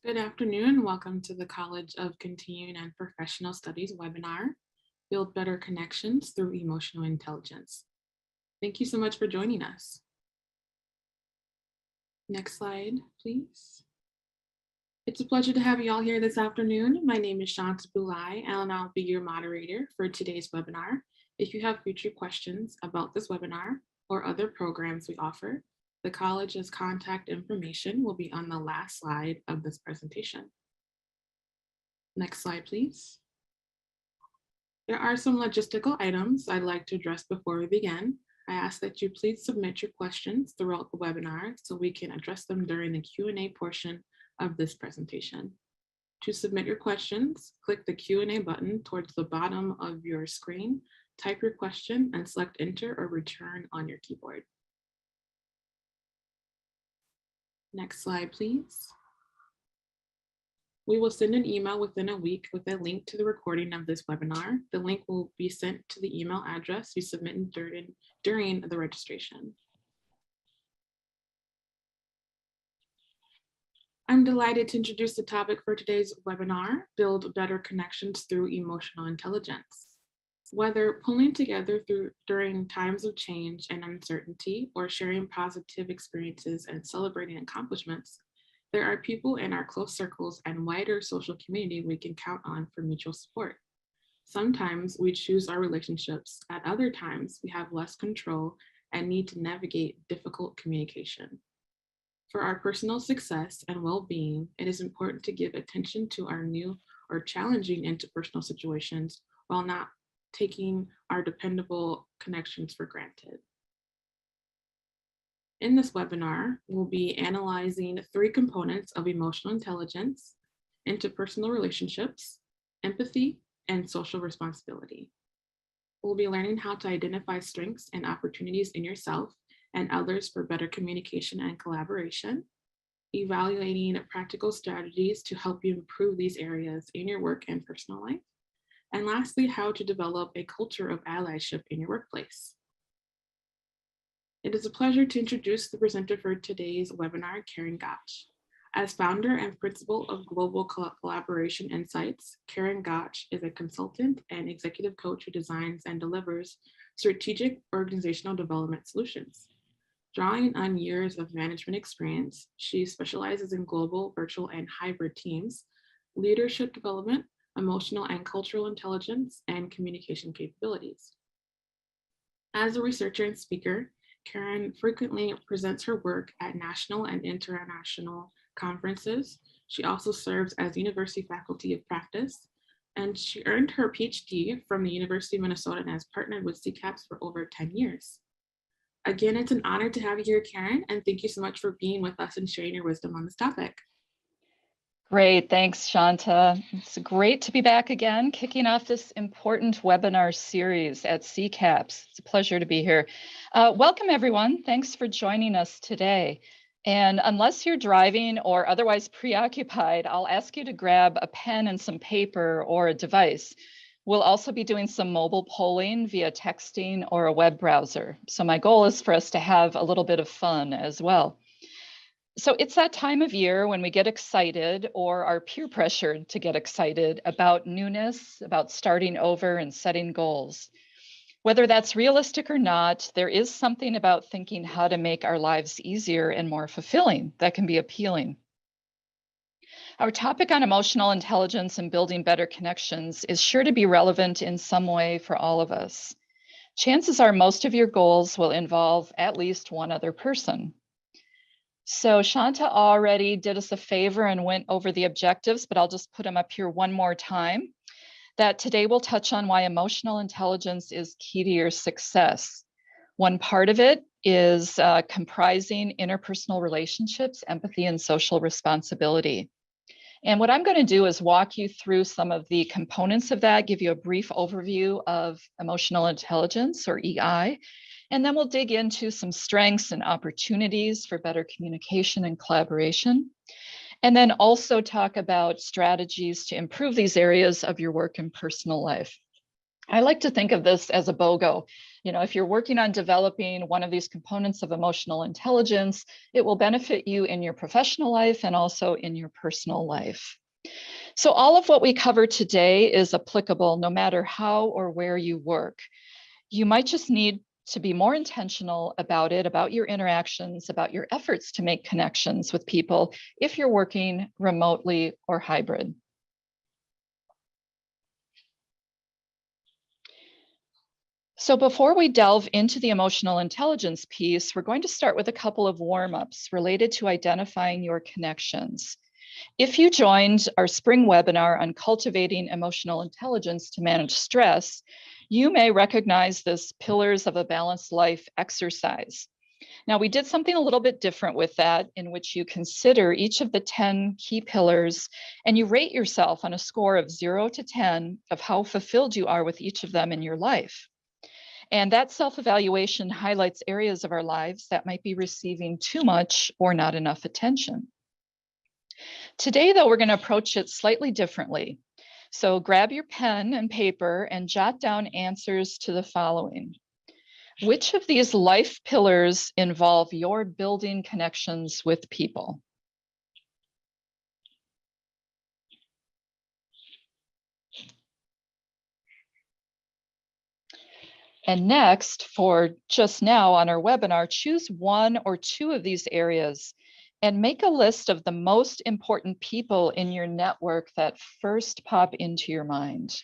Good afternoon. Welcome to the College of Continuing and Professional Studies webinar, Build Better Connections Through Emotional Intelligence. Thank you so much for joining us. Next slide, please. It's a pleasure to have you all here this afternoon. My name is Shanta Bulai, and I'll be your moderator for today's webinar. If you have future questions about this webinar or other programs we offer, the college's contact information will be on the last slide of this presentation. Next slide, please. There are some logistical items I'd like to address before we begin. I ask that you please submit your questions throughout the webinar so we can address them during the Q&A portion of this presentation. To submit your questions, click the Q&A button towards the bottom of your screen, type your question, and select Enter or Return on your keyboard. Next slide, please. We will send an email within a week with a link to the recording of this webinar. The link will be sent to the email address you submitted during the registration. I'm delighted to introduce the topic for today's webinar, Build Better Connections Through Emotional Intelligence. Whether pulling together during times of change and uncertainty or sharing positive experiences and celebrating accomplishments, there are people in our close circles and wider social community we can count on for mutual support. Sometimes we choose our relationships. At other times, we have less control and need to navigate difficult communication. For our personal success and well-being, it is important to give attention to our new or challenging interpersonal situations while not taking our dependable connections for granted. In this webinar, we'll be analyzing 3 components of emotional intelligence: interpersonal relationships, empathy, and social responsibility. We'll be learning how to identify strengths and opportunities in yourself and others for better communication and collaboration, evaluating practical strategies to help you improve these areas in your work and personal life, and lastly, how to develop a culture of allyship in your workplace. It is a pleasure to introduce the presenter for today's webinar, Karen Gotch. As founder and principal of Global Collaboration Insights, Karen Gotch is a consultant and executive coach who designs and delivers strategic organizational development solutions. Drawing on years of management experience, she specializes in global, virtual, and hybrid teams, leadership development, emotional and cultural intelligence, and communication capabilities. As a researcher and speaker, Karen frequently presents her work at national and international conferences. She also serves as University Faculty of Practice, and she earned her PhD from the University of Minnesota and has partnered with CCAPS for over 10 years. Again, it's an honor to have you here, Karen, and thank you so much for being with us and sharing your wisdom on this topic. Great, thanks, Shanta. It's great to be back again, kicking off this important webinar series at CCAPS. It's a pleasure to be here. Welcome, everyone. Thanks for joining us today. And unless you're driving or otherwise preoccupied, I'll ask you to grab a pen and some paper or a device. We'll also be doing some mobile polling via texting or a web browser. So my goal is for us to have a little bit of fun as well. So it's that time of year when we get excited or are peer pressured to get excited about newness, about starting over and setting goals. Whether that's realistic or not, there is something about thinking how to make our lives easier and more fulfilling that can be appealing. Our topic on emotional intelligence and building better connections is sure to be relevant in some way for all of us. Chances are most of your goals will involve at least one other person. So Shanta already did us a favor and went over the objectives, but I'll just put them up here one more time. That today we'll touch on why emotional intelligence is key to your success. One part of it is comprising interpersonal relationships, empathy, and social responsibility. And what I'm going to do is walk you through some of the components of that, give you a brief overview of emotional intelligence, or EI, and then we'll dig into some strengths and opportunities for better communication and collaboration. And then also talk about strategies to improve these areas of your work and personal life. I like to think of this as a BOGO. If you're working on developing one of these components of emotional intelligence, it will benefit you in your professional life and also in your personal life. So all of what we cover today is applicable no matter how or where you work. You might just need to be more intentional about it, about your interactions, about your efforts to make connections with people if you're working remotely or hybrid. So before we delve into the emotional intelligence piece, we're going to start with a couple of warm-ups related to identifying your connections. If you joined our spring webinar on cultivating emotional intelligence to manage stress, you may recognize this Pillars of a Balanced Life exercise. Now, we did something a little bit different with that, in which you consider each of the 10 key pillars and you rate yourself on a score of 0 to 10 of how fulfilled you are with each of them in your life. And that self-evaluation highlights areas of our lives that might be receiving too much or not enough attention. Today, though, we're going to approach it slightly differently. So grab your pen and paper and jot down answers to the following. Which of these life pillars involve your building connections with people? And next, for just now on our webinar, choose one or two of these areas and make a list of the most important people in your network that first pop into your mind.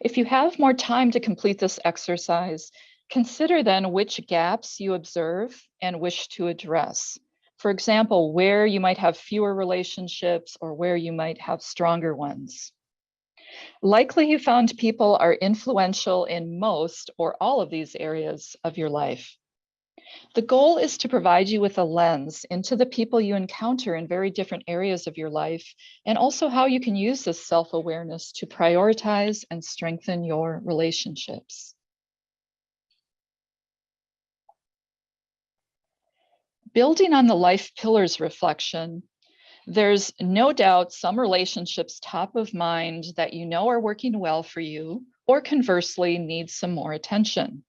If you have more time to complete this exercise, consider then which gaps you observe and wish to address. For example, where you might have fewer relationships or where you might have stronger ones. Likely you found people are influential in most or all of these areas of your life. The goal is to provide you with a lens into the people you encounter in very different areas of your life, and also how you can use this self-awareness to prioritize and strengthen your relationships. Building on the life pillars reflection, there's no doubt some relationships top of mind that you know are working well for you, or conversely need some more attention.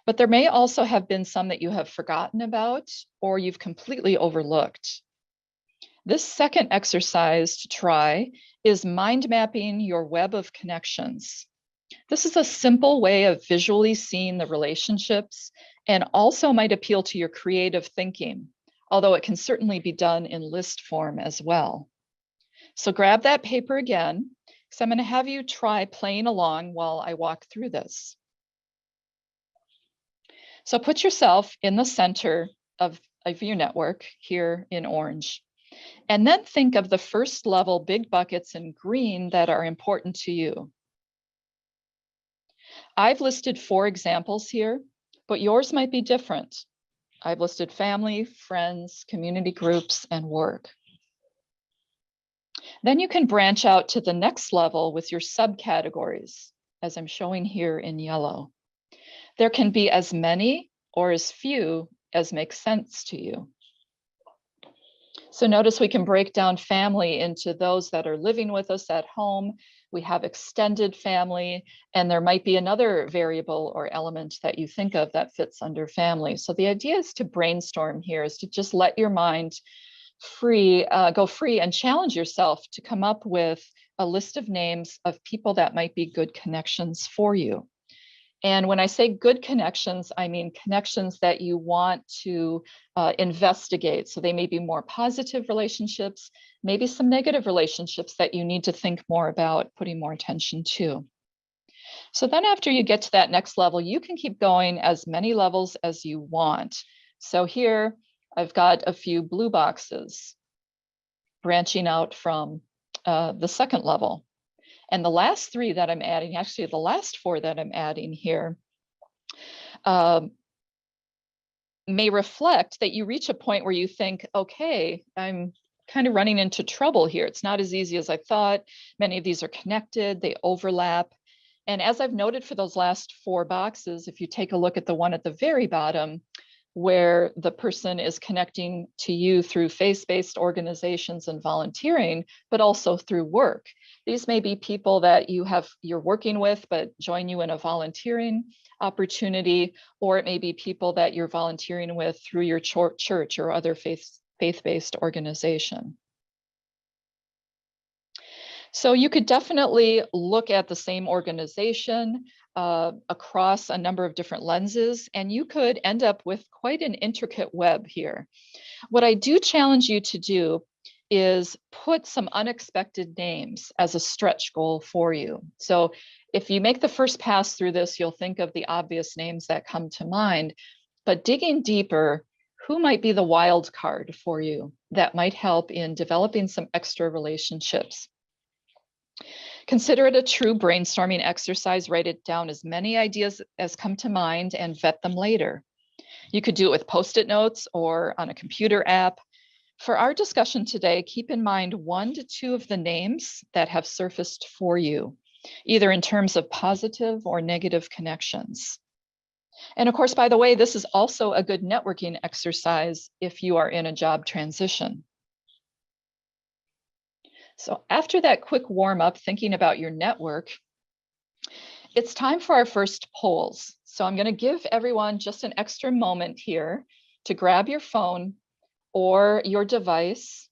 But there may also have been some that you have forgotten about or you've completely overlooked. This second exercise to try is mind mapping your web of connections. This is a simple way of visually seeing the relationships and also might appeal to your creative thinking, although it can certainly be done in list form as well. So grab that paper again, because I'm going to have you try playing along while I walk through this. So put yourself in the center of your network here in orange. And then think of the first level big buckets in green that are important to you. I've listed 4 examples here, but yours might be different. I've listed family, friends, community groups, and work. Then you can branch out to the next level with your subcategories, as I'm showing here in yellow. There can be as many or as few as makes sense to you. So notice we can break down family into those that are living with us at home. We have extended family, and there might be another variable or element that you think of that fits under family. So the idea is to brainstorm here, is to just let your mind go free and challenge yourself to come up with a list of names of people that might be good connections for you. And when I say good connections, I mean connections that you want to investigate. So they may be more positive relationships, maybe some negative relationships that you need to think more about, putting more attention to. So then after you get to that next level, you can keep going as many levels as you want. So here I've got a few blue boxes branching out from the second level. And the last 3 that I'm adding, actually the last 4 that I'm adding here, may reflect that you reach a point where you think, okay, I'm kind of running into trouble here. It's not as easy as I thought. Many of these are connected, they overlap. And as I've noted for those last 4 boxes, if you take a look at the one at the very bottom, where the person is connecting to you through faith-based organizations and volunteering, but also through work. These may be people that you're working with, but join you in a volunteering opportunity, or it may be people that you're volunteering with through your church or other faith-based organization. So you could definitely look at the same organization across a number of different lenses, and you could end up with quite an intricate web here. What I do challenge you to do is put some unexpected names as a stretch goal for you. So if you make the first pass through this, you'll think of the obvious names that come to mind, but digging deeper, who might be the wild card for you that might help in developing some extra relationships? Consider it a true brainstorming exercise. Write it down as many ideas as come to mind and vet them later. You could do it with Post-it notes or on a computer app. For our discussion today, keep in mind 1 to 2 of the names that have surfaced for you, either in terms of positive or negative connections. And of course, by the way, this is also a good networking exercise if you are in a job transition. So after that quick warm up, thinking about your network, it's time for our first polls. So I'm going to give everyone just an extra moment here to grab your phone or your device.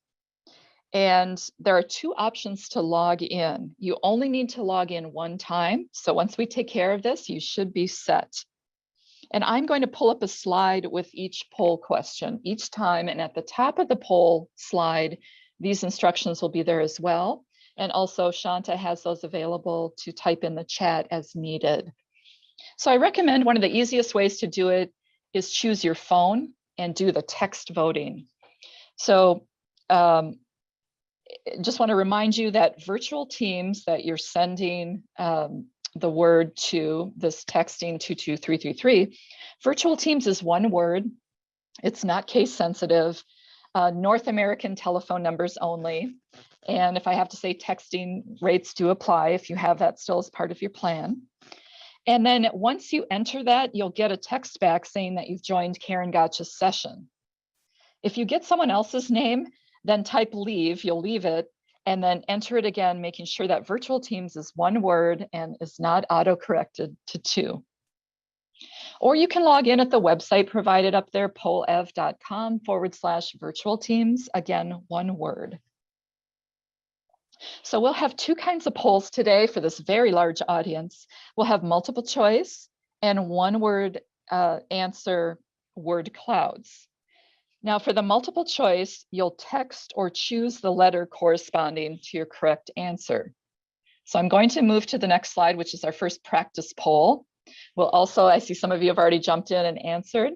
And there are 2 options to log in. You only need to log in 1 time. So once we take care of this, you should be set. And I'm going to pull up a slide with each poll question each time. And at the top of the poll slide, these instructions will be there as well. And also Shanta has those available to type in the chat as needed. So I recommend one of the easiest ways to do it is choose your phone and do the text voting. So just want to remind you that virtual teams that you're sending the word to, this texting 22333, virtual teams is 1 word. It's not case sensitive. North American telephone numbers only. And if I have to say, texting rates do apply if you have that still as part of your plan. And then once you enter that, you'll get a text back saying that you've joined Karen Gotch's session. If you get someone else's name, then type leave, you'll leave it, and then enter it again, making sure that virtual teams is 1 word and is not auto-corrected to 2. Or you can log in at the website provided up there, polev.com/virtual teams, again, 1 word. So we'll have 2 kinds of polls today for this very large audience. We'll have multiple choice and 1 word answer word clouds. Now for the multiple choice, you'll text or choose the letter corresponding to your correct answer. So I'm going to move to the next slide, which is our first practice poll. We'll also, I see some of you have already jumped in and answered.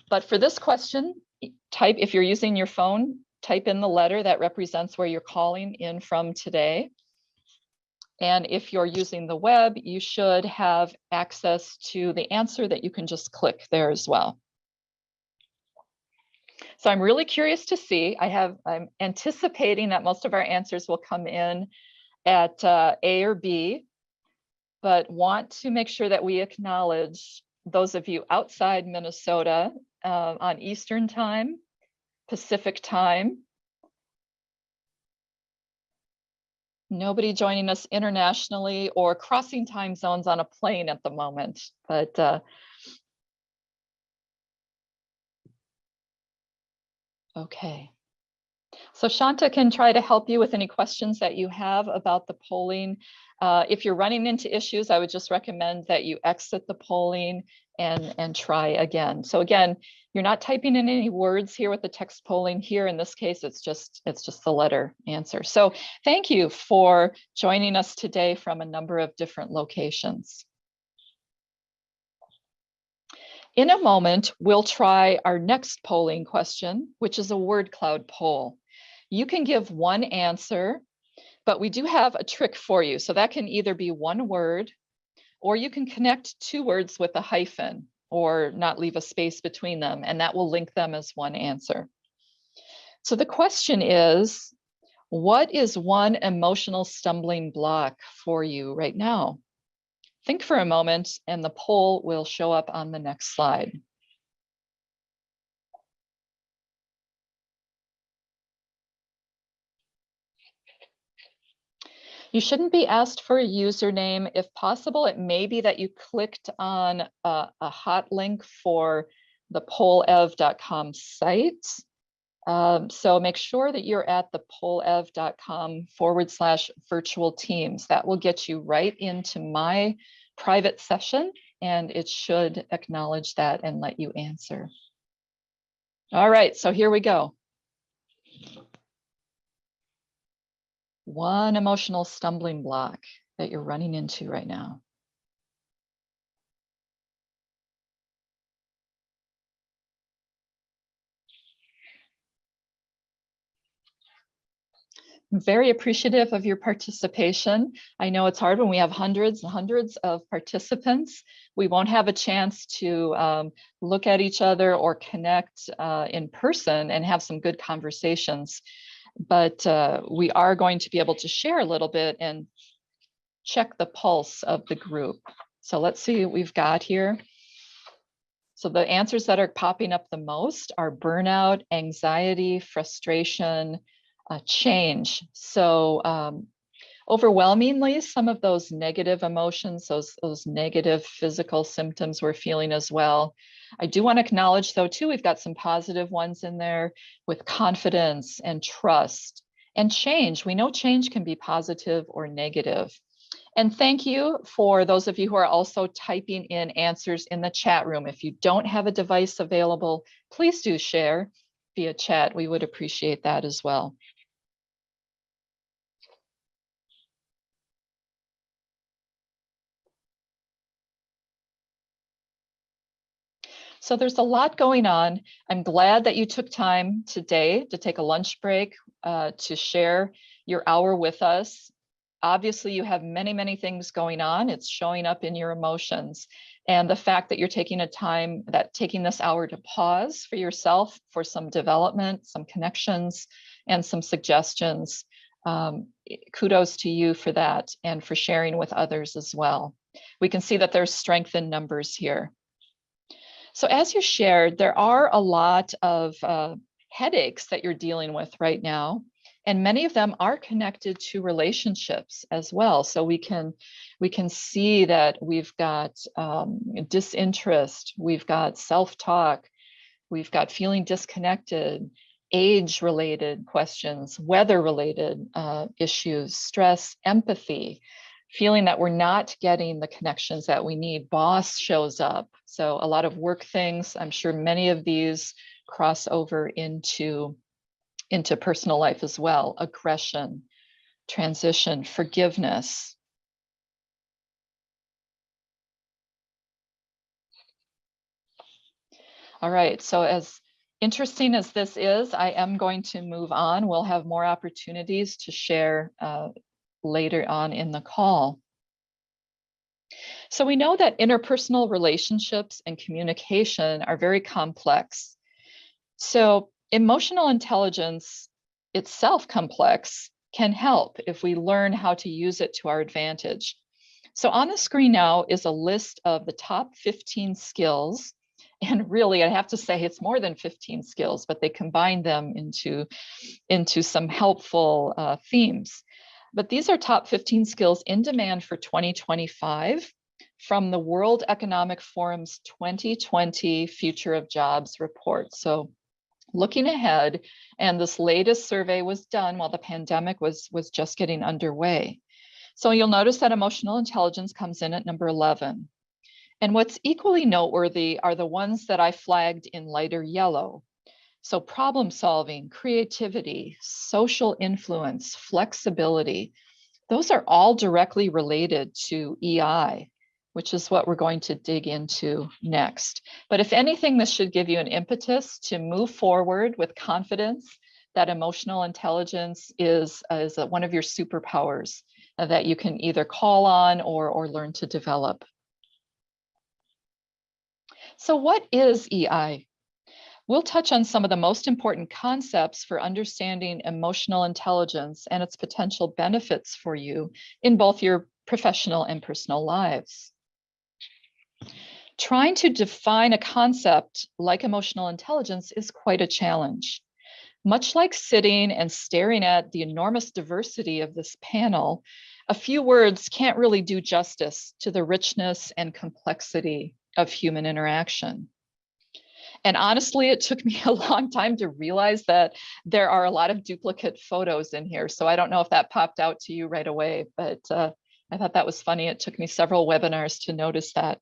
But for this question, if you're using your phone, type in the letter that represents where you're calling in from today. And if you're using the web, you should have access to the answer that you can just click there as well. So I'm really curious to see, I'm anticipating that most of our answers will come in at A or B, but want to make sure that we acknowledge those of you outside Minnesota on Eastern time, Pacific time. Nobody joining us internationally or crossing time zones on a plane at the moment, but okay. So Shanta can try to help you with any questions that you have about the polling. If you're running into issues, I would just recommend that you exit the polling and try again. So again, you're not typing in any words here with the text polling here. In this case, it's just the letter answer. So thank you for joining us today from a number of different locations. In a moment, we'll try our next polling question, which is a word cloud poll. You can give 1 answer, but we do have a trick for you. So that can either be 1 word, or you can connect 2 words with a hyphen or not leave a space between them, and that will link them as 1 answer. So the question is, what is 1 emotional stumbling block for you right now? Think for a moment, and the poll will show up on the next slide. You shouldn't be asked for a username. If possible, it may be that you clicked on a hot link for the pollev.com site. So make sure that you're at the pollev.com/virtual teams. That will get you right into my private session, and it should acknowledge that and let you answer. All right, so here we go. One emotional stumbling block that you're running into right now. I'm very appreciative of your participation. I know it's hard when we have hundreds and hundreds of participants. We won't have a chance to look at each other or connect in person and have some good conversations. But we are going to be able to share a little bit and check the pulse of the group. So let's see what we've got here. So the answers that are popping up the most are burnout, anxiety, frustration, change. So overwhelmingly, some of those negative emotions, those negative physical symptoms we're feeling as well. I do want to acknowledge, though, too, we've got some positive ones in there with confidence and trust and change. We know change can be positive or negative. And thank you for those of you who are also typing in answers in the chat room. If you don't have a device available, please do share via chat. We would appreciate that as well. So there's a lot going on. I'm glad that you took time today to take a lunch break to share your hour with us. Obviously, you have many, many things going on. It's showing up in your emotions. And the fact that you're taking this hour to pause for yourself for some development, some connections, and some suggestions. Kudos to you for that and for sharing with others as well. We can see that there's strength in numbers here. So as you shared, there are a lot of headaches that you're dealing with right now, and many of them are connected to relationships as well. So we can see that we've got disinterest, we've got self-talk, we've got feeling disconnected, age-related questions, weather-related issues, stress, empathy, feeling that we're not getting the connections that we need. Boss shows up. So a lot of work things. I'm sure many of these cross over into personal life as well. Aggression, transition, forgiveness. All right, so as interesting as this is, I am going to move on. We'll have more opportunities to share later on in the call. So we know that interpersonal relationships and communication are very complex. So emotional intelligence itself complex can help if we learn how to use it to our advantage. So on the screen now is a list of the top 15 skills. And really, I have to say it's more than 15 skills, but they combine them into some helpful themes. But these are top 15 skills in demand for 2025 from the World Economic Forum's 2020 Future of Jobs report. So looking ahead, and this latest survey was done while the pandemic was just getting underway. So you'll notice that emotional intelligence comes in at number 11. And what's equally noteworthy are the ones that I flagged in lighter yellow. So problem solving, creativity, social influence, flexibility, those are all directly related to EI, which is what we're going to dig into next. But if anything, this should give you an impetus to move forward with confidence that emotional intelligence is one of your superpowers that you can either call on or learn to develop. So what is EI? We'll touch on some of the most important concepts for understanding emotional intelligence and its potential benefits for you in both your professional and personal lives. Trying to define a concept like emotional intelligence is quite a challenge. Much like sitting and staring at the enormous diversity of this panel, a few words can't really do justice to the richness and complexity of human interaction. And honestly, it took me a long time to realize that there are a lot of duplicate photos in here. So I don't know if that popped out to you right away, but I thought that was funny. It took me several webinars to notice that.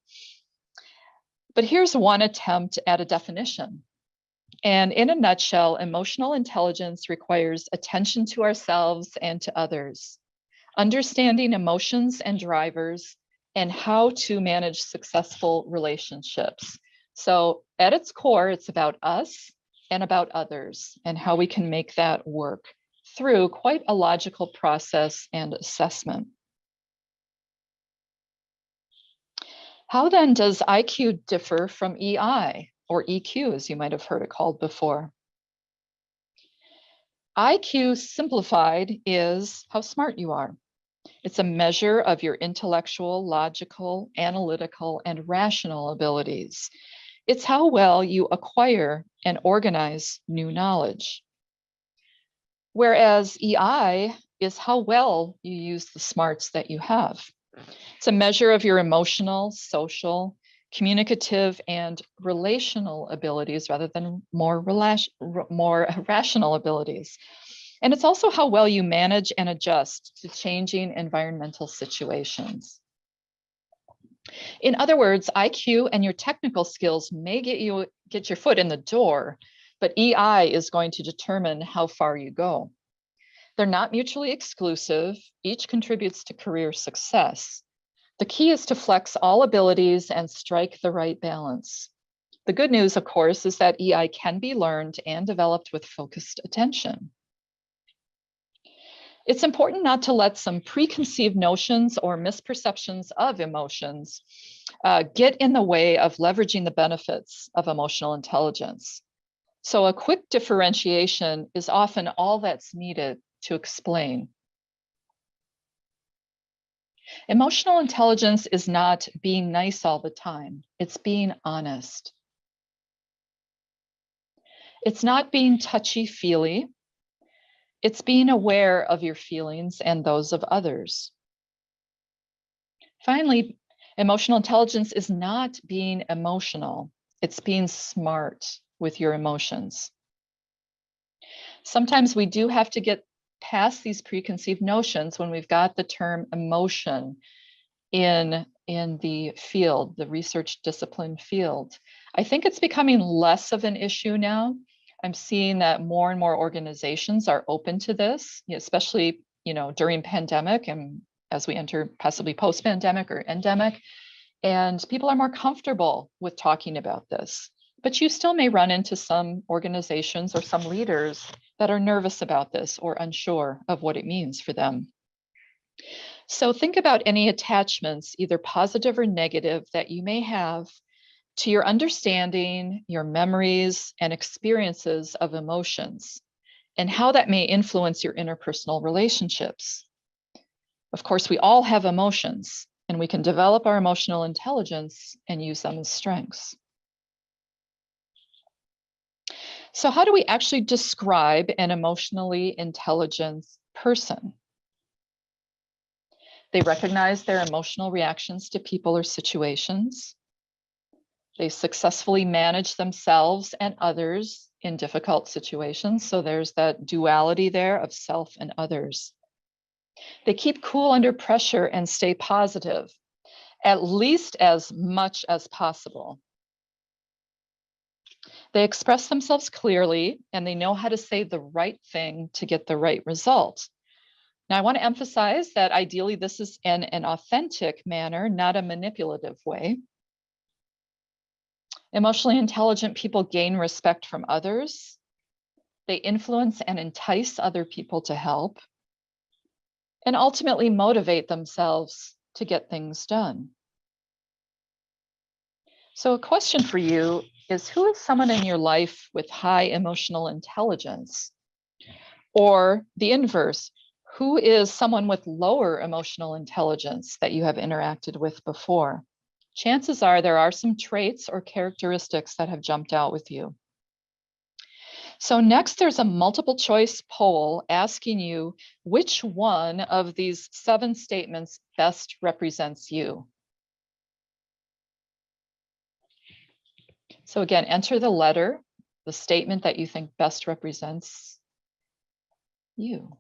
But here's one attempt at a definition. And in a nutshell, emotional intelligence requires attention to ourselves and to others, understanding emotions and drivers, and how to manage successful relationships. So at its core, it's about us and about others and how we can make that work through quite a logical process and assessment. How then does IQ differ from EI, or EQ, as you might have heard it called before? IQ simplified is how smart you are. It's a measure of your intellectual, logical, analytical, and rational abilities. It's how well you acquire and organize new knowledge. Whereas EI is how well you use the smarts that you have. It's a measure of your emotional, social, communicative, and relational abilities rather than more rational abilities. And it's also how well you manage and adjust to changing environmental situations. In other words, IQ and your technical skills may get your foot in the door, but EI is going to determine how far you go. They're not mutually exclusive. Each contributes to career success. The key is to flex all abilities and strike the right balance. The good news, of course, is that EI can be learned and developed with focused attention. It's important not to let some preconceived notions or misperceptions of emotions get in the way of leveraging the benefits of emotional intelligence. So a quick differentiation is often all that's needed to explain. Emotional intelligence is not being nice all the time. It's being honest. It's not being touchy-feely. It's being aware of your feelings and those of others. Finally, emotional intelligence is not being emotional. It's being smart with your emotions. Sometimes we do have to get past these preconceived notions when we've got the term emotion in the field, the research discipline field. I think it's becoming less of an issue now. I'm seeing that more and more organizations are open to this, especially during pandemic and as we enter possibly post-pandemic or endemic, and people are more comfortable with talking about this. But you still may run into some organizations or some leaders that are nervous about this or unsure of what it means for them. So think about any attachments, either positive or negative, that you may have to your understanding, your memories, and experiences of emotions, and how that may influence your interpersonal relationships. Of course, we all have emotions, and we can develop our emotional intelligence and use them as strengths. So how do we actually describe an emotionally intelligent person? They recognize their emotional reactions to people or situations. They successfully manage themselves and others in difficult situations. So there's that duality there of self and others. They keep cool under pressure and stay positive, at least as much as possible. They express themselves clearly and they know how to say the right thing to get the right result. Now, I want to emphasize that ideally this is in an authentic manner, not a manipulative way. Emotionally intelligent people gain respect from others. They influence and entice other people to help, and ultimately motivate themselves to get things done. So a question for you is, who is someone in your life with high emotional intelligence? Or the inverse, Who is someone with lower emotional intelligence that you have interacted with before? Chances are there are some traits or characteristics that have jumped out with you. So next, there's a multiple choice poll asking you which one of these 7 statements best represents you. So again, enter the letter, the statement that you think best represents you.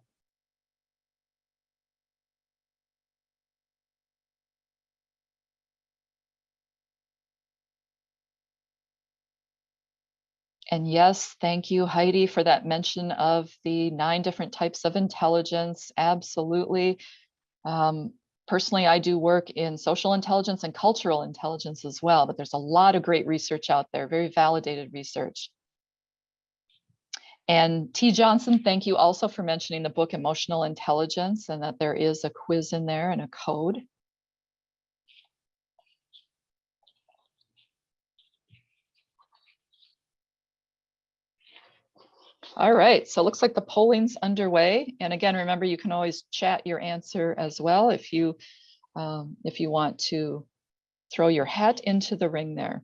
And yes, thank you, Heidi, for that mention of the 9 different types of intelligence. Absolutely. Personally, I do work in social intelligence and cultural intelligence as well, but there's a lot of great research out there, very validated research. And T. Johnson, thank you also for mentioning the book Emotional Intelligence and that there is a quiz in there and a code. All right, so it looks like the polling's underway. And again, remember, you can always chat your answer as well if you want to throw your hat into the ring there.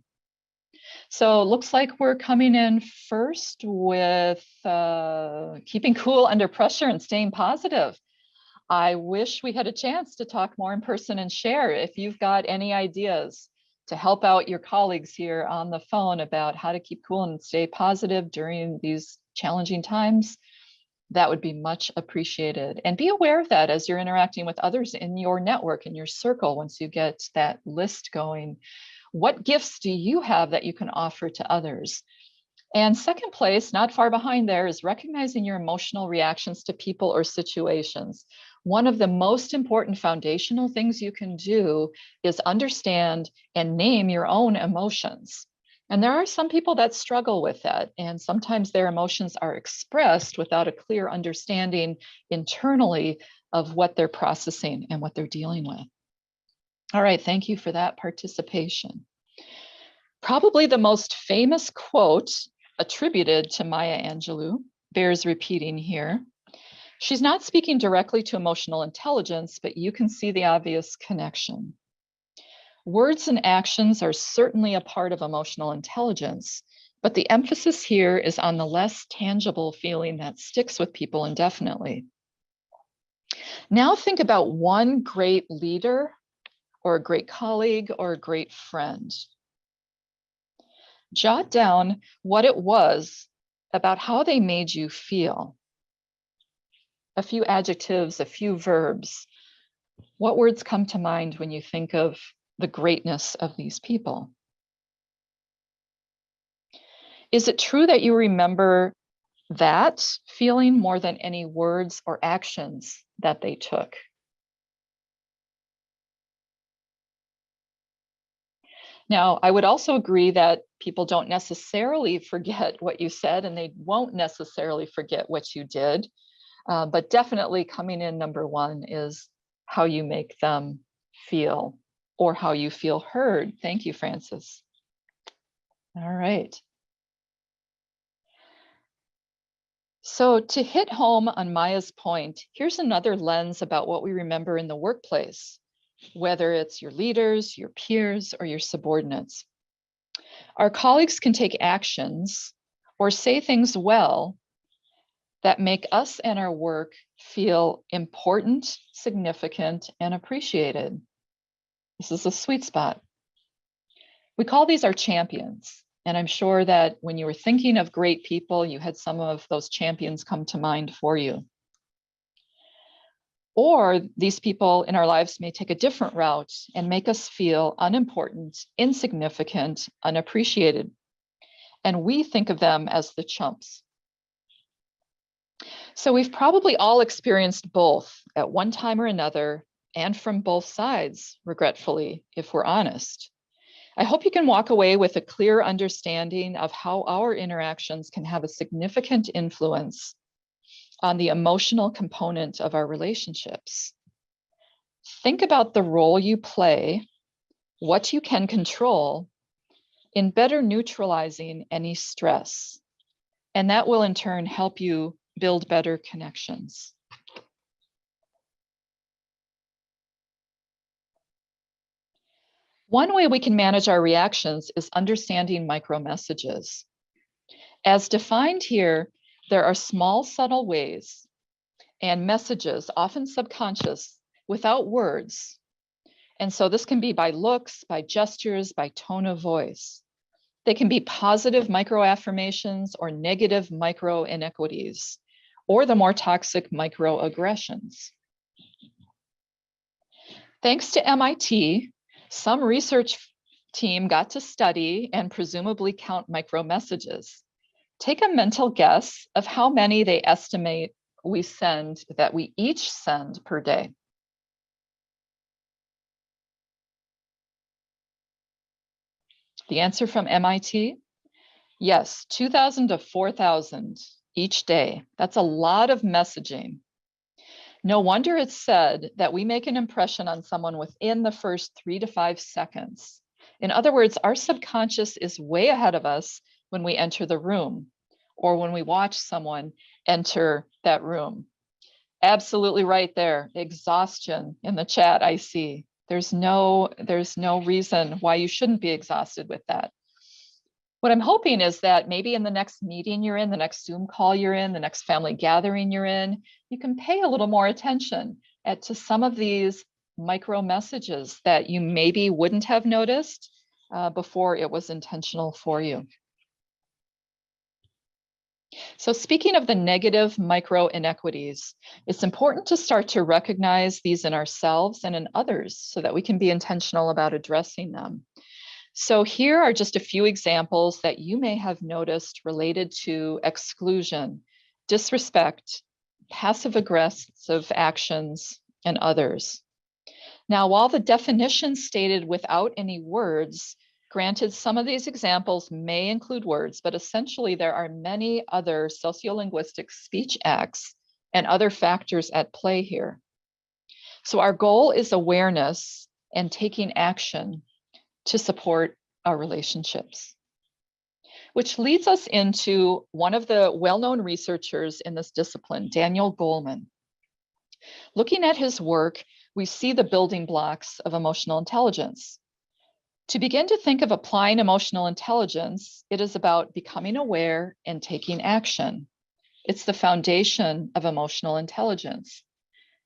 So it looks like we're coming in first with keeping cool under pressure and staying positive. I wish we had a chance to talk more in person and share. If you've got any ideas to help out your colleagues here on the phone about how to keep cool and stay positive during these challenging times, that would be much appreciated. And be aware of that as you're interacting with others in your network, in your circle, once you get that list going. What gifts do you have that you can offer to others? And second place, not far behind there, is recognizing your emotional reactions to people or situations. One of the most important foundational things you can do is understand and name your own emotions. And there are some people that struggle with that. And sometimes their emotions are expressed without a clear understanding internally of what they're processing and what they're dealing with. All right, thank you for that participation. Probably the most famous quote attributed to Maya Angelou bears repeating here. She's not speaking directly to emotional intelligence, but you can see the obvious connection. Words and actions are certainly a part of emotional intelligence, but the emphasis here is on the less tangible feeling that sticks with people indefinitely. Now think about one great leader or a great colleague or a great friend. Jot down what it was about how they made you feel. A few adjectives, a few verbs. What words come to mind when you think of the greatness of these people? Is it true that you remember that feeling more than any words or actions that they took? Now, I would also agree that people don't necessarily forget what you said, and they won't necessarily forget what you did. But definitely coming in number 1 is how you make them feel or how you feel heard. Thank you, Francis. All right. So to hit home on Maya's point, here's another lens about what we remember in the workplace, whether it's your leaders, your peers, or your subordinates. Our colleagues can take actions or say things well that make us and our work feel important, significant, and appreciated. This is a sweet spot. We call these our champions. And I'm sure that when you were thinking of great people, you had some of those champions come to mind for you. Or these people in our lives may take a different route and make us feel unimportant, insignificant, unappreciated. And we think of them as the chumps. So we've probably all experienced both at one time or another, and from both sides, regretfully, if we're honest. I hope you can walk away with a clear understanding of how our interactions can have a significant influence on the emotional component of our relationships. Think about the role you play, what you can control in better neutralizing any stress. And that will in turn help you build better connections. One way we can manage our reactions is understanding micro messages. As defined here, there are small, subtle ways and messages, often subconscious, without words. And so this can be by looks, by gestures, by tone of voice. They can be positive microaffirmations or negative micro inequities, or the more toxic microaggressions. Thanks to MIT, some research team got to study and presumably count micro messages. Take a mental guess of how many they estimate that we each send per day. The answer from MIT? Yes, 2,000 to 4,000 each day. That's a lot of messaging. No wonder it's said that we make an impression on someone within the first 3 to 5 seconds. In other words, our subconscious is way ahead of us when we enter the room or when we watch someone enter that room. Absolutely right there. Exhaustion in the chat, I see. There's no reason why you shouldn't be exhausted with that. What I'm hoping is that maybe in the next meeting you're in, the next Zoom call you're in, the next family gathering you're in, you can pay a little more attention to some of these micro messages that you maybe wouldn't have noticed before it was intentional for you. So speaking of the negative micro inequities, it's important to start to recognize these in ourselves and in others so that we can be intentional about addressing them. So here are just a few examples that you may have noticed related to exclusion, disrespect, passive-aggressive actions, and others. Now, while the definition stated without any words, granted, some of these examples may include words, but essentially there are many other sociolinguistic speech acts and other factors at play here. So our goal is awareness and taking action to support our relationships. Which leads us into one of the well-known researchers in this discipline, Daniel Goleman. Looking at his work, we see the building blocks of emotional intelligence. To begin to think of applying emotional intelligence, it is about becoming aware and taking action. It's the foundation of emotional intelligence.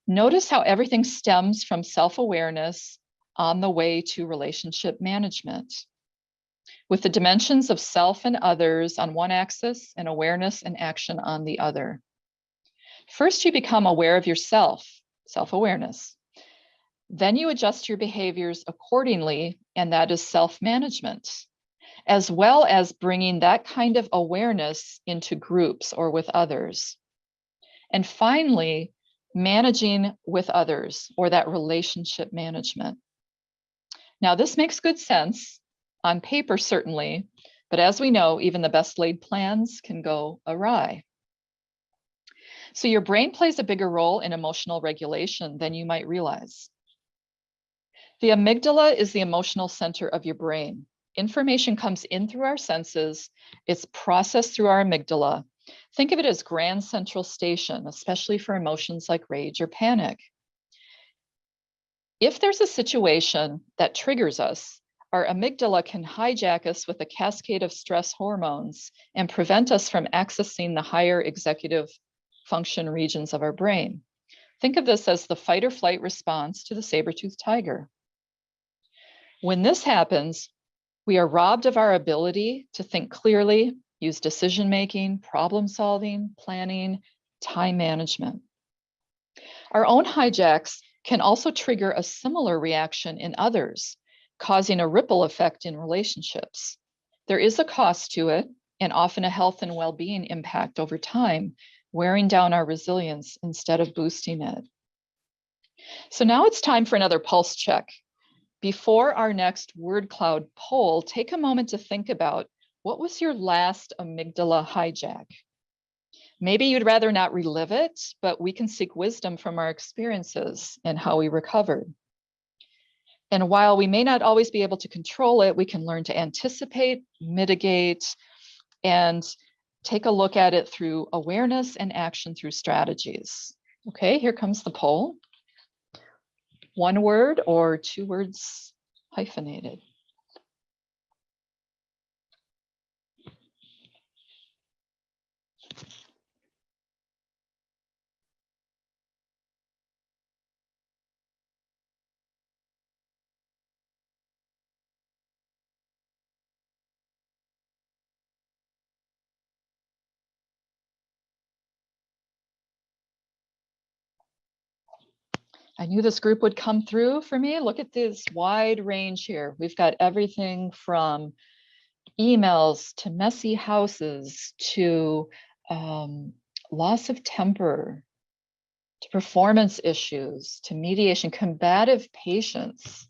Notice how everything stems from self-awareness on the way to relationship management, with the dimensions of self and others on one axis and awareness and action on the other. First, you become aware of yourself, self-awareness. Then you adjust your behaviors accordingly, and that is self-management, as well as bringing that kind of awareness into groups or with others. And finally, managing with others, or that relationship management. Now, this makes good sense on paper, certainly, but as we know, even the best laid plans can go awry. So your brain plays a bigger role in emotional regulation than you might realize. The amygdala is the emotional center of your brain. Information comes in through our senses. It's processed through our amygdala. Think of it as Grand Central Station, especially for emotions like rage or panic. If there's a situation that triggers us, our amygdala can hijack us with a cascade of stress hormones and prevent us from accessing the higher executive function regions of our brain. Think of this as the fight or flight response to the saber-toothed tiger. When this happens, we are robbed of our ability to think clearly, use decision-making, problem-solving, planning, time management. Our own hijacks can also trigger a similar reaction in others, causing a ripple effect in relationships. There is a cost to it, and often a health and well-being impact over time, wearing down our resilience instead of boosting it. So now it's time for another pulse check. Before our next word cloud poll, take a moment to think about, what was your last amygdala hijack? Maybe you'd rather not relive it, but we can seek wisdom from our experiences and how we recovered. And while we may not always be able to control it, we can learn to anticipate, mitigate, and take a look at it through awareness and action through strategies. Okay, here comes the poll. One word or two words hyphenated. I knew this group would come through for me. Look at this wide range here. We've got everything from emails to messy houses to loss of temper to performance issues to mediation, combative patience.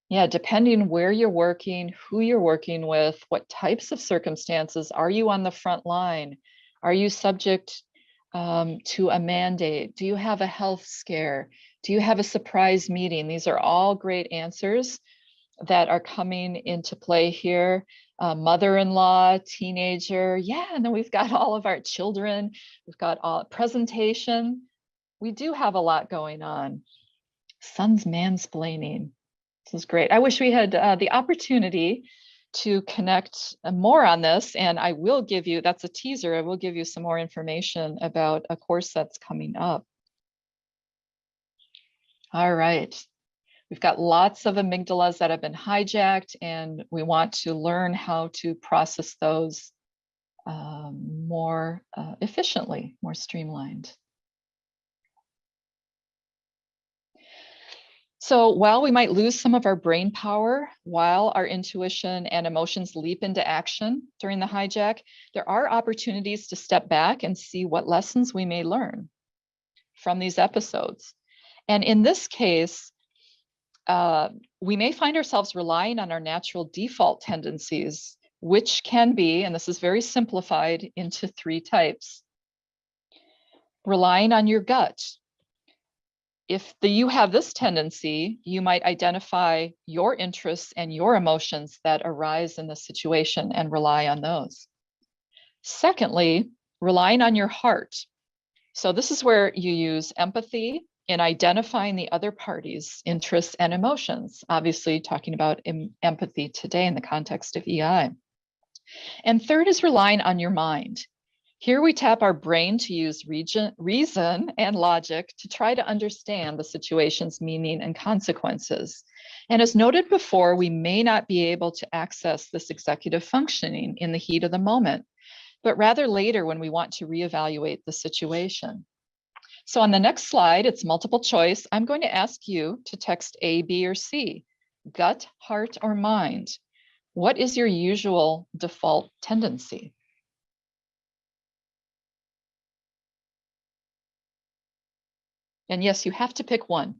Yeah, depending where you're working, who you're working with, what types of circumstances, are you on the front line? Are you subject to a mandate? Do you have a health scare? Do you have a surprise meeting? These are all great answers that are coming into play here. Mother-in-law, teenager, yeah, and then we've got all of our children. We've got all presentation. We do have a lot going on. Son's mansplaining. This is great. I wish we had the opportunity to connect more on this, and I will give you, that's a teaser, I will give you some more information about a course that's coming up. All right. We've got lots of amygdalas that have been hijacked, and we want to learn how to process those more efficiently, more streamlined. So while we might lose some of our brain power, while our intuition and emotions leap into action during the hijack, there are opportunities to step back and see what lessons we may learn from these episodes. And in this case, we may find ourselves relying on our natural default tendencies, which can be, and this is very simplified into 3 types. Relying on your gut. If you have this tendency, you might identify your interests and your emotions that arise in the situation and rely on those. Secondly, relying on your heart. So this is where you use empathy in identifying the other party's interests and emotions, obviously talking about empathy today in the context of EI. And third is relying on your mind. Here we tap our brain to use reason and logic to try to understand the situation's meaning and consequences. And as noted before, we may not be able to access this executive functioning in the heat of the moment, but rather later when we want to reevaluate the situation. So on the next slide, it's multiple choice. I'm going to ask you to text A, B, or C, gut, heart, or mind. What is your usual default tendency? And yes, you have to pick one.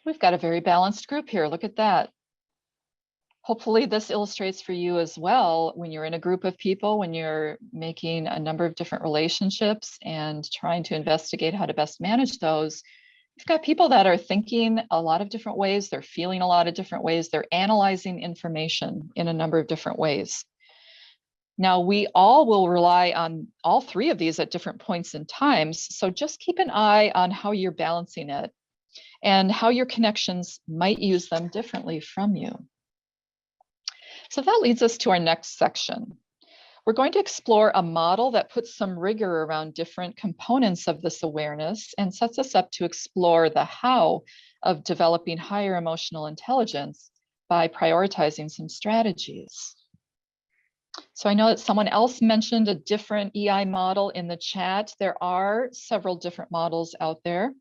We've got a very balanced group here. Look at that. Hopefully this illustrates for you as well, when you're in a group of people, when you're making a number of different relationships and trying to investigate how to best manage those, you've got people that are thinking a lot of different ways, they're feeling a lot of different ways, they're analyzing information in a number of different ways. Now, we all will rely on all 3 of these at different points in times, so just keep an eye on how you're balancing it and how your connections might use them differently from you. So that leads us to our next section. We're going to explore a model that puts some rigor around different components of this awareness and sets us up to explore the how of developing higher emotional intelligence by prioritizing some strategies. So I know that someone else mentioned a different EI model in the chat. There are several different models out there.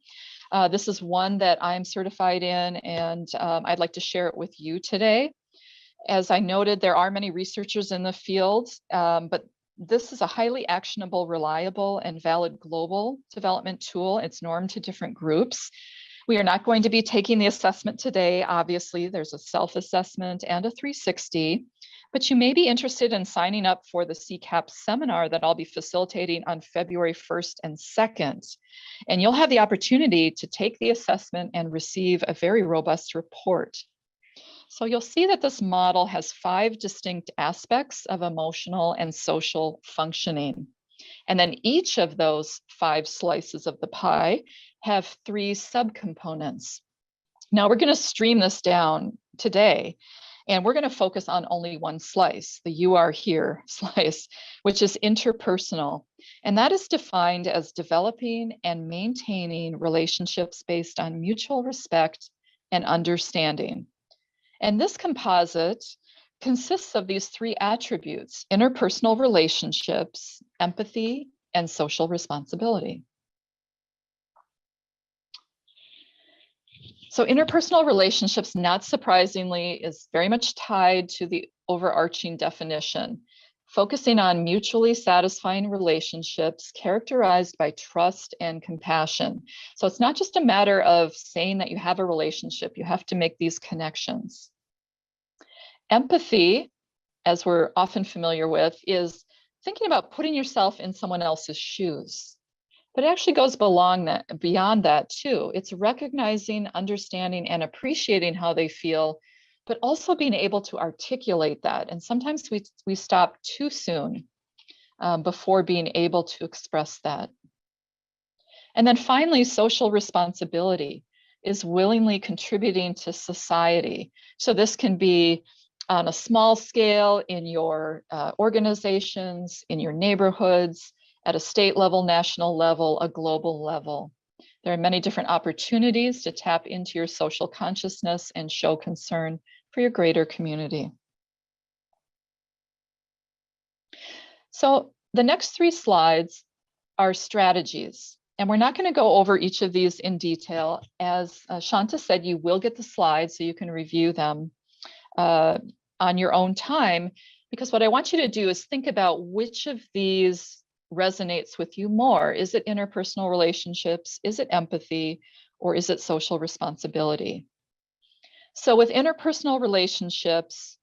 This is one that I'm certified in, and I'd like to share it with you today. As I noted, there are many researchers in the field, but this is a highly actionable, reliable, and valid global development tool. It's normed to different groups. We are not going to be taking the assessment today. Obviously, there's a self-assessment and a 360. But you may be interested in signing up for the CCAP seminar that I'll be facilitating on February 1st and 2nd. And you'll have the opportunity to take the assessment and receive a very robust report. So you'll see that this model has 5 distinct aspects of emotional and social functioning. And then each of those 5 slices of the pie have 3 subcomponents. Now we're going to stream this down today, and we're going to focus on only one slice, the "you are here" slice, which is interpersonal. And that is defined as developing and maintaining relationships based on mutual respect and understanding. And this composite consists of these 3 attributes: interpersonal relationships, empathy, and social responsibility. So interpersonal relationships, not surprisingly, is very much tied to the overarching definition, focusing on mutually satisfying relationships characterized by trust and compassion. So it's not just a matter of saying that you have a relationship, you have to make these connections. Empathy, as we're often familiar with, is thinking about putting yourself in someone else's shoes. But it actually goes beyond that too. It's recognizing, understanding, and appreciating how they feel, but also being able to articulate that. And sometimes we stop too soon before being able to express that. And then finally, social responsibility is willingly contributing to society. So this can be on a small scale in your organizations, in your neighborhoods, at a state level, national level, a global level. There are many different opportunities to tap into your social consciousness and show concern for your greater community. So the next 3 slides are strategies. And we're not going to go over each of these in detail. As Shanta said, you will get the slides so you can review them on your own time, because what I want you to do is think about which of these resonates with you more. Is it interpersonal relationships? Is it empathy? Or is it social responsibility? So with interpersonal relationships,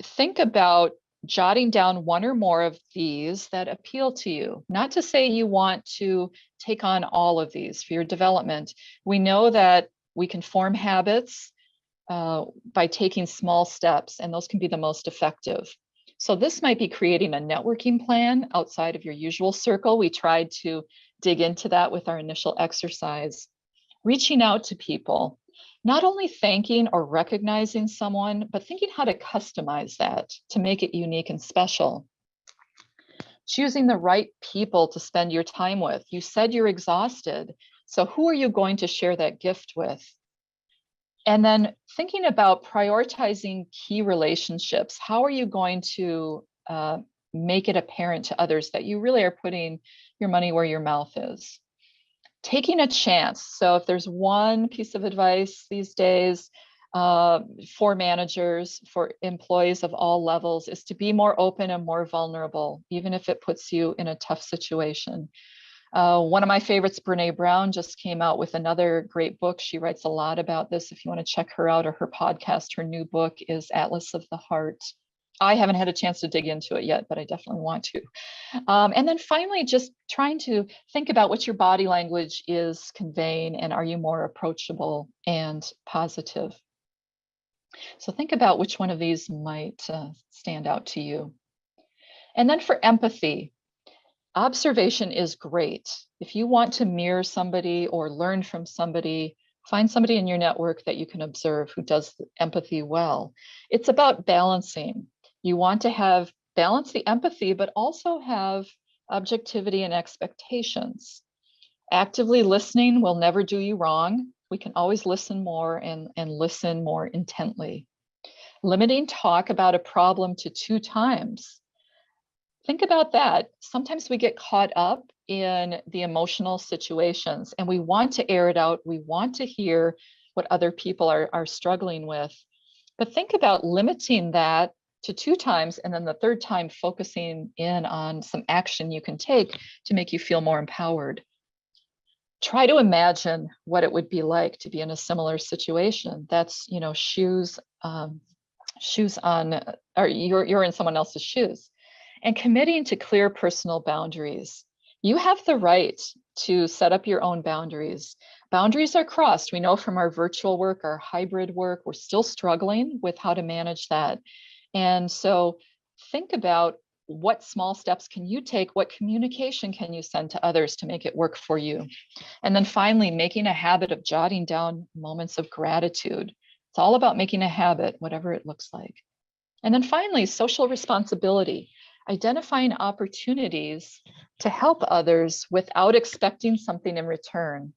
think about jotting down 1 or more of these that appeal to you. Not to say you want to take on all of these for your development. We know that we can form habits by taking small steps, and those can be the most effective. So this might be creating a networking plan outside of your usual circle. We tried to dig into that with our initial exercise. Reaching out to people, not only thanking or recognizing someone, but thinking how to customize that to make it unique and special. Choosing the right people to spend your time with. You said you're exhausted, so who are you going to share that gift with? And then thinking about prioritizing key relationships. How are you going to make it apparent to others that you really are putting your money where your mouth is? Taking a chance. So if there's one piece of advice these days for managers, for employees of all levels, is to be more open and more vulnerable, even if it puts you in a tough situation. One of my favorites, Brene Brown, just came out with another great book. She writes a lot about this. If you want to check her out, or her podcast, her new book is Atlas of the Heart. I haven't had a chance to dig into it yet, but I definitely want to. And then finally, just trying to think about what your body language is conveying, and are you more approachable and positive? So think about which one of these might stand out to you. And then for empathy, observation is great. If you want to mirror somebody or learn from somebody, find somebody in your network that you can observe who does empathy well. It's about balancing. You want to balance the empathy, but also have objectivity and expectations. Actively listening will never do you wrong. We can always listen more and listen more intently. Limiting talk about a problem to 2 times. Think about that. Sometimes we get caught up in the emotional situations and we want to air it out. We want to hear what other people are struggling with. But think about limiting that to 2 times, and then the 3rd time focusing in on some action you can take to make you feel more empowered. Try to imagine what it would be like to be in a similar situation. That's, shoes shoes on, or you're in someone else's shoes, and committing to clear personal boundaries. You have the right to set up your own boundaries. Boundaries are crossed. We know from our virtual work, our hybrid work, we're still struggling with how to manage that. And so think about what small steps can you take? What communication can you send to others to make it work for you? And then finally, making a habit of jotting down moments of gratitude. It's all about making a habit, whatever it looks like. And then finally, social responsibility, identifying opportunities to help others without expecting something in return.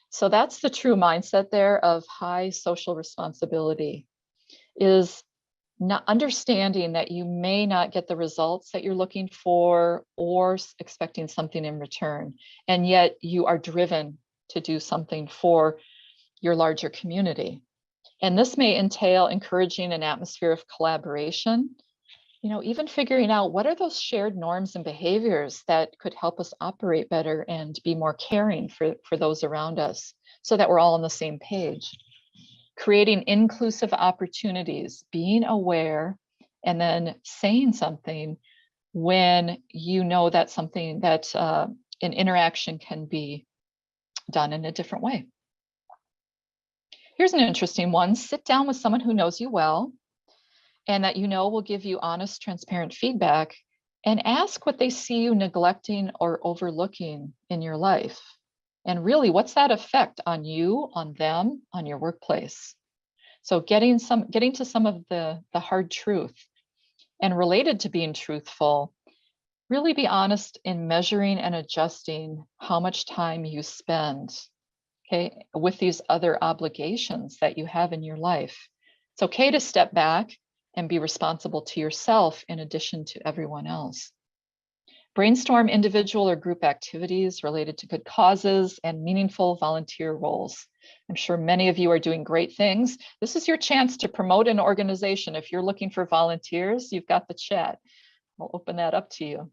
So that's the true mindset there of high social responsibility, is not understanding that you may not get the results that you're looking for or expecting something in return. And yet you are driven to do something for your larger community. And this may entail encouraging an atmosphere of collaboration, even figuring out what are those shared norms and behaviors that could help us operate better and be more caring for those around us so that we're all on the same page. Creating inclusive opportunities, being aware, and then saying something when you know that something that an interaction can be done in a different way. Here's an interesting one. Sit down with someone who knows you well and that will give you honest, transparent feedback, and ask what they see you neglecting or overlooking in your life. And really, what's that effect on you, on them, on your workplace? So getting to some of the hard truth. And related to being truthful, really be honest in measuring and adjusting how much time you spend, okay, with these other obligations that you have in your life. It's okay to step back and be responsible to yourself in addition to everyone else. Brainstorm individual or group activities related to good causes and meaningful volunteer roles. I'm sure many of you are doing great things. This is your chance to promote an organization. If you're looking for volunteers, you've got the chat. I'll open that up to you.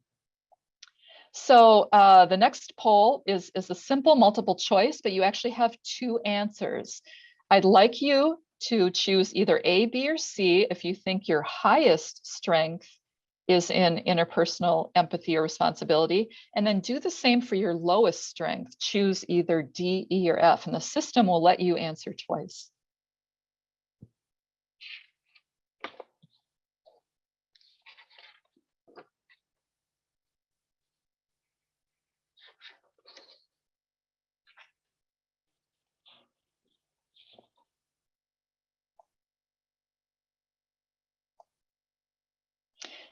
So the next poll is a simple multiple choice, but you actually have two answers. I'd like you to choose either A, B, or C if you think your highest strength is in interpersonal empathy or responsibility, and then do the same for your lowest strength. Choose either D, E, or F, and the system will let you answer twice.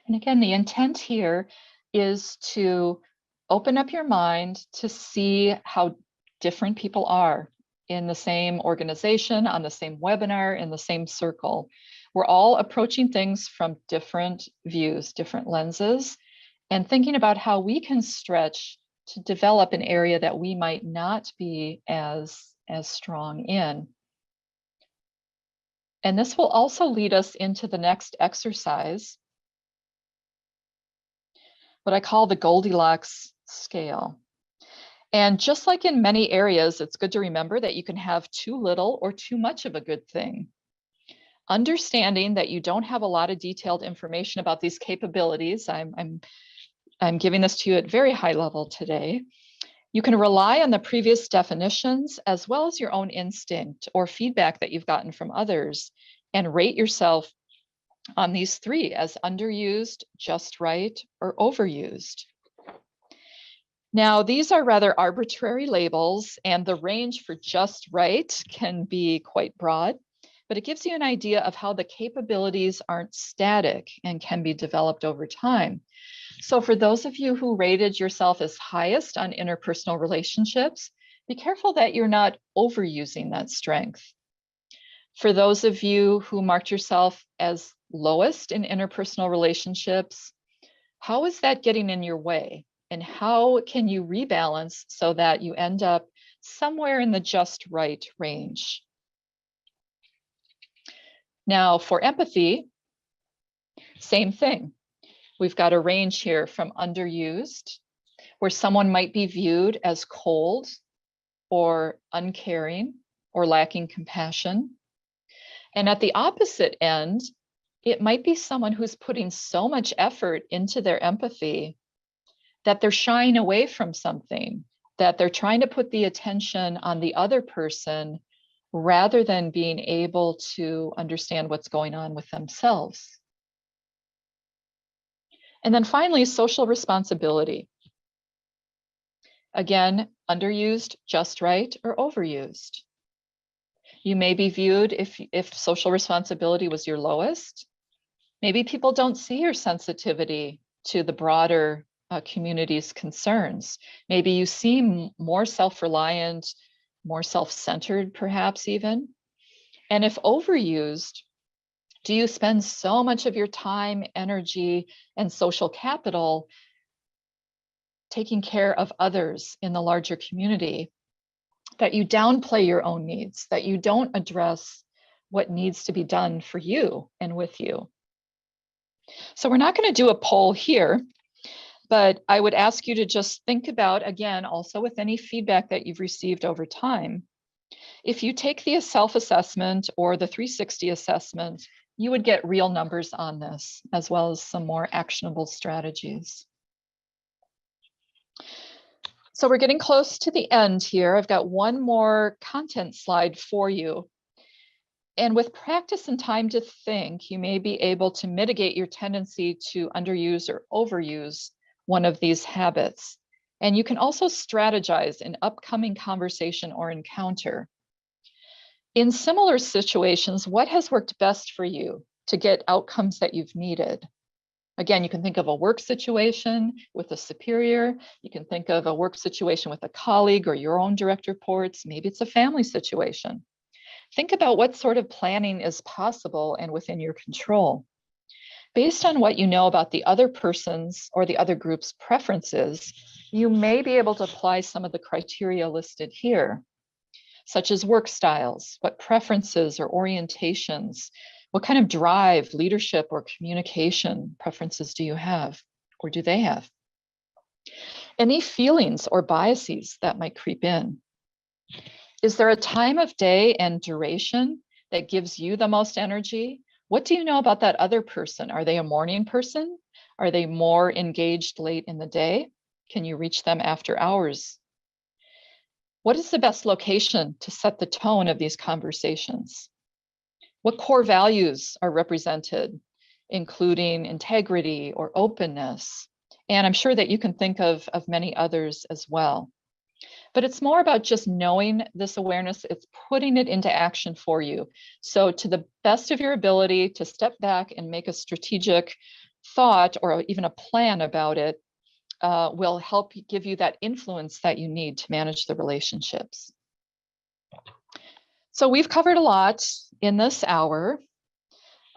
And again, the intent here is to open up your mind to see how different people are in the same organization, on the same webinar, in the same circle. We're all approaching things from different views, different lenses, and thinking about how we can stretch to develop an area that we might not be as strong in. And this will also lead us into the next exercise, what I call the Goldilocks scale. And just like in many areas, it's good to remember that you can have too little or too much of a good thing. Understanding that you don't have a lot of detailed information about these capabilities, I'm giving this to you at very high level today. You can rely on the previous definitions as well as your own instinct or feedback that you've gotten from others, and rate yourself on these three as underused, just right, or overused. Now, these are rather arbitrary labels, and the range for just right can be quite broad, but it gives you an idea of how the capabilities aren't static and can be developed over time. So for those of you who rated yourself as highest on interpersonal relationships, be careful that you're not overusing that strength. For those of you who marked yourself as lowest in interpersonal relationships, how is that getting in your way? And how can you rebalance so that you end up somewhere in the just right range? Now, for empathy, same thing. We've got a range here from underused, where someone might be viewed as cold or uncaring or lacking compassion. And at the opposite end, It might be someone who's putting so much effort into their empathy that they're shying away from something, that they're trying to put the attention on the other person rather than being able to understand what's going on with themselves. And then finally, social responsibility. Again, underused, just right, or overused. You may be viewed, if social responsibility was your lowest, maybe people don't see your sensitivity to the broader community's concerns. Maybe you seem more self-reliant, more self-centered, perhaps even. And if overused, do you spend so much of your time, energy, and social capital taking care of others in the larger community that you downplay your own needs, that you don't address what needs to be done for you and with you? So we're not going to do a poll here, but I would ask you to just think about, again, also with any feedback that you've received over time, if you take the self-assessment or the 360 assessment, you would get real numbers on this, as well as some more actionable strategies. So we're getting close to the end here. I've got one more content slide for you. And with practice and time to think, you may be able to mitigate your tendency to underuse or overuse one of these habits. And you can also strategize in upcoming conversation or encounter. In similar situations, what has worked best for you to get outcomes that you've needed? Again, you can think of a work situation with a superior. You can think of a work situation with a colleague or your own direct reports. Maybe it's a family situation. Think about what sort of planning is possible and within your control. Based on what you know about the other person's or the other group's preferences, you may be able to apply some of the criteria listed here, such as work styles, what preferences or orientations, what kind of drive, leadership, or communication preferences do you have, or do they have? Any feelings or biases that might creep in. Is there a time of day and duration that gives you the most energy? What do you know about that other person? Are they a morning person? Are they more engaged late in the day? Can you reach them after hours? What is the best location to set the tone of these conversations? What core values are represented, including integrity or openness? And I'm sure that you can think of many others as well. But it's more about just knowing this awareness, it's putting it into action for you. So to the best of your ability to step back and make a strategic thought or even a plan about it will help give you that influence that you need to manage the relationships. So we've covered a lot in this hour.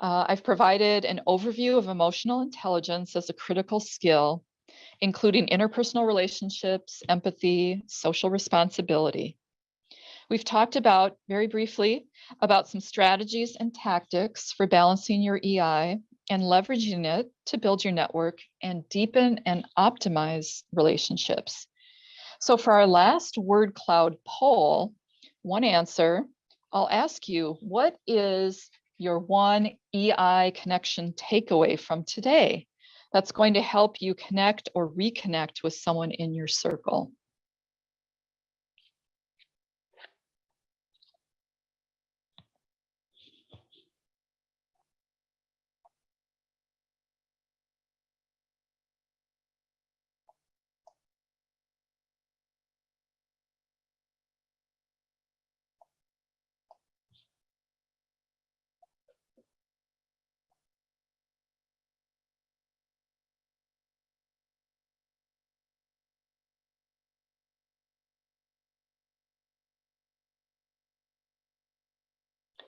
I've provided an overview of emotional intelligence as a critical skill, including interpersonal relationships, empathy, social responsibility. We've talked about, very briefly, about some strategies and tactics for balancing your EI and leveraging it to build your network and deepen and optimize relationships. So for our last word cloud poll, one answer, I'll ask you, what is your one EI connection takeaway from today that's going to help you connect or reconnect with someone in your circle?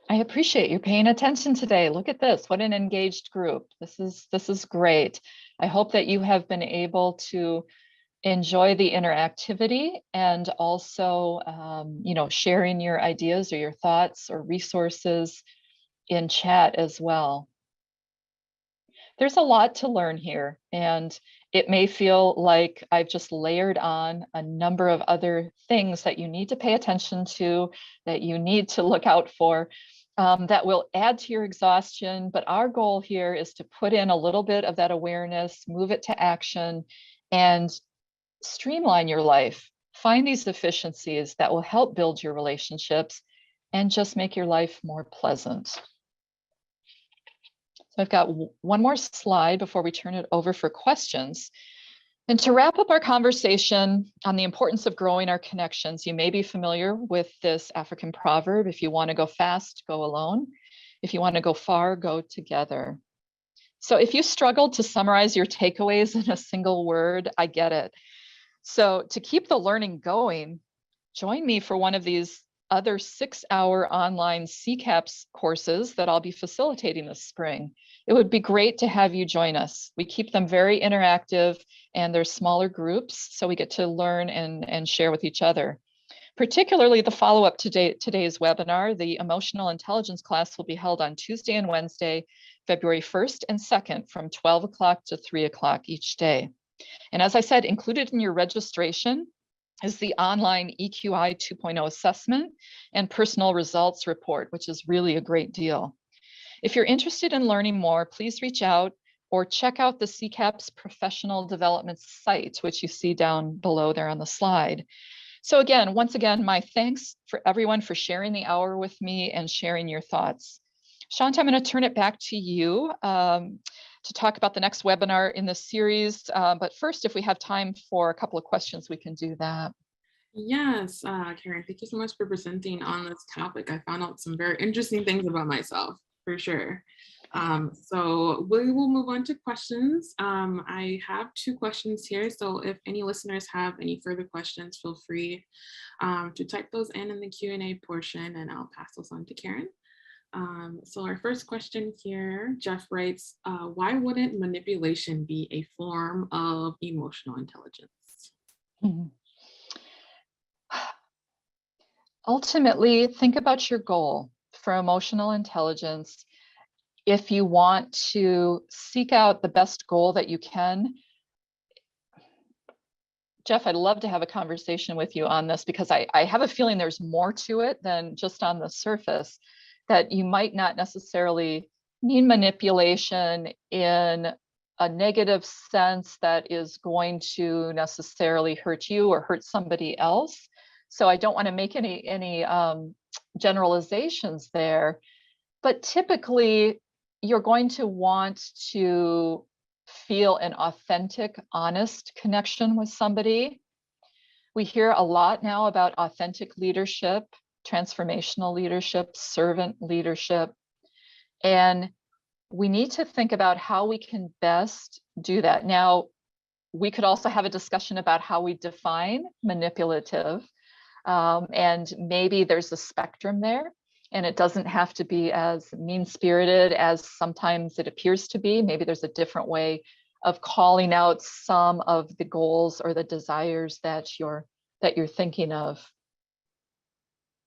I appreciate you paying attention today. Look at this, what an engaged group. This is great. I hope that you have been able to enjoy the interactivity and also sharing your ideas or your thoughts or resources in chat as well. There's a lot to learn here, and it may feel like I've just layered on a number of other things that you need to pay attention to, that you need to look out for. that will add to your exhaustion. But our goal here is to put in a little bit of that awareness, move it to action, and streamline your life. Find these efficiencies that will help build your relationships and just make your life more pleasant. So I've got one more slide before we turn it over for questions. And to wrap up our conversation on the importance of growing our connections, you may be familiar with this African proverb: if you want to go fast, go alone. If you want to go far, go together. So if you struggled to summarize your takeaways in a single word, I get it. So to keep the learning going, join me for one of these other 6-hour online CCAPS courses that I'll be facilitating this spring. It would be great to have you join us. We keep them very interactive and they're smaller groups, so we get to learn and share with each other. Particularly the follow-up to today's webinar, the emotional intelligence class will be held on Tuesday and Wednesday, February 1st and 2nd from 12 o'clock to 3 o'clock each day. And as I said, included in your registration is the online EQI 2.0 assessment and personal results report, which is really a great deal. If you're interested in learning more, please reach out or check out the CCAPS professional development site, which you see down below there on the slide. So again, once again, my thanks for everyone for sharing the hour with me and sharing your thoughts. Shanta, I'm going to turn it back to you to talk about the next webinar in the series. But first, if we have time for a couple of questions, we can do that. Yes, Karen, thank you so much for presenting on this topic. I found out some very interesting things about myself, for sure. So we will move on to questions. I have 2 questions here. So if any listeners have any further questions, feel free to type those in the Q&A portion, and I'll pass those on to Karen. So our first question here, Jeff writes, why wouldn't manipulation be a form of emotional intelligence? Mhm. Ultimately, think about your goal for emotional intelligence. If you want to seek out the best goal that you can, Jeff, I'd love to have a conversation with you on this, because I have a feeling there's more to it than just on the surface, that you might not necessarily mean manipulation in a negative sense that is going to necessarily hurt you or hurt somebody else. So I don't want to make any generalizations there, but typically you're going to want to feel an authentic, honest connection with somebody. We hear a lot now about authentic leadership, transformational leadership, servant leadership, and we need to think about how we can best do that. Now, we could also have a discussion about how we define manipulative, and maybe there's a spectrum there, and it doesn't have to be as mean-spirited as sometimes it appears to be. Maybe there's a different way of calling out some of the goals or the desires that you're thinking of.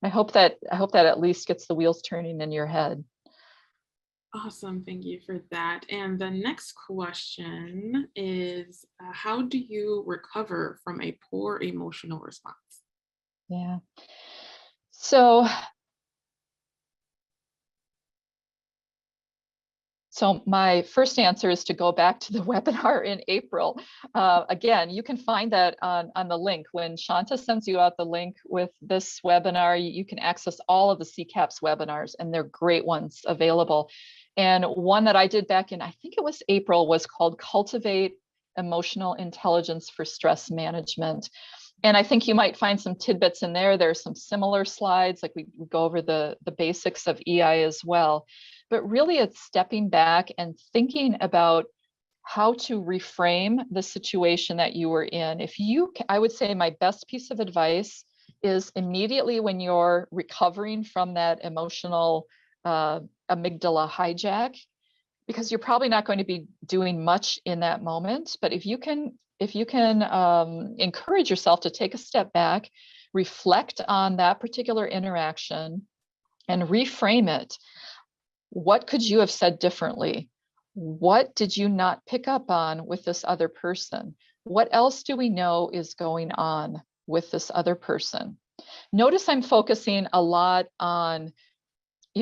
I hope that at least gets the wheels turning in your head. Awesome, thank you for that. And the next question is, how do you recover from a poor emotional response? Yeah. So my first answer is to go back to the webinar in April. Again, you can find that on the link. When Shanta sends you out the link with this webinar, you can access all of the CCAPS webinars, and they're great ones available. And one that I did back in, I think it was April, was called Cultivate Emotional Intelligence for Stress Management. And I think you might find some tidbits in there. There are some similar slides, like we go over the basics of EI as well. But really it's stepping back and thinking about how to reframe the situation that you were in. I would say my best piece of advice is immediately when you're recovering from that emotional amygdala hijack, because you're probably not going to be doing much in that moment. But if you can encourage yourself to take a step back, reflect on that particular interaction, and reframe it. What could you have said differently? What did you not pick up on with this other person? What else do we know is going on with this other person? Notice I'm focusing a lot on,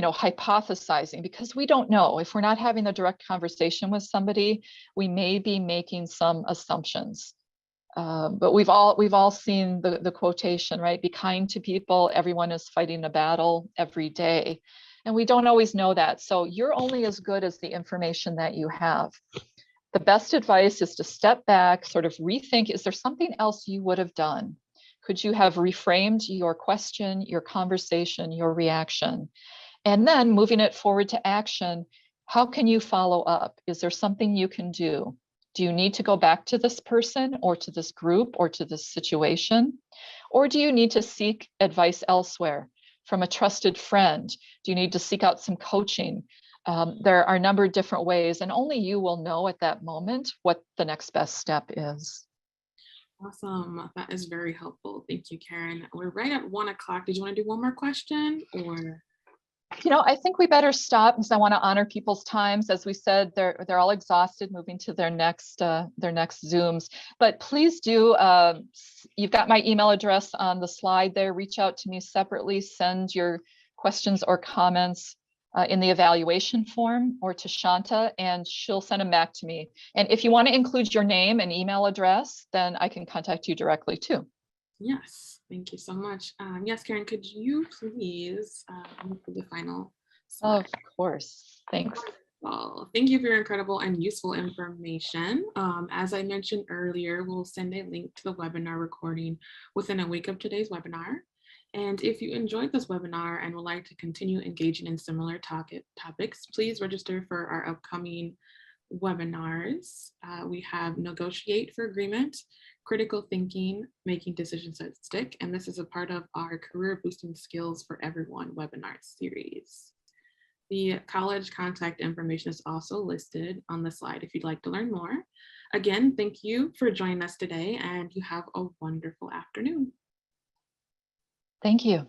hypothesizing, because we don't know. If we're not having a direct conversation with somebody, we may be making some assumptions. But we've all seen the quotation, right? Be kind to people. Everyone is fighting a battle every day. And we don't always know that. So you're only as good as the information that you have. The best advice is to step back, sort of rethink, is there something else you would have done? Could you have reframed your question, your conversation, your reaction? And then moving it forward to action, how can you follow up? Is there something you can do? Do you need to go back to this person or to this group or to this situation? Or do you need to seek advice elsewhere from a trusted friend? Do you need to seek out some coaching? There are a number of different ways, and only you will know at that moment what the next best step is. Awesome. That is very helpful. Thank you, Karen. We're right at 1 o'clock. Did you want to do one more question or? I think we better stop because I want to honor people's times. As we said, they're all exhausted, moving to their next Zooms. But please do. You've got my email address on the slide there. Reach out to me separately. Send your questions or comments in the evaluation form or to Shanta, and she'll send them back to me. And if you want to include your name and email address, then I can contact you directly too. Yes, thank you so much. Yes, Karen, could you please move to the final slide? Of course. Thanks. Well, thank you for your incredible and useful information. As I mentioned earlier, we'll send a link to the webinar recording within a week of today's webinar. And if you enjoyed this webinar and would like to continue engaging in similar topics, please register for our upcoming webinars. We have Negotiate for Agreement, Critical Thinking, Making Decisions That Stick, and this is a part of our Career Boosting Skills for Everyone webinar series. The college contact information is also listed on the slide if you'd like to learn more. Again, thank you for joining us today, and you have a wonderful afternoon. Thank you.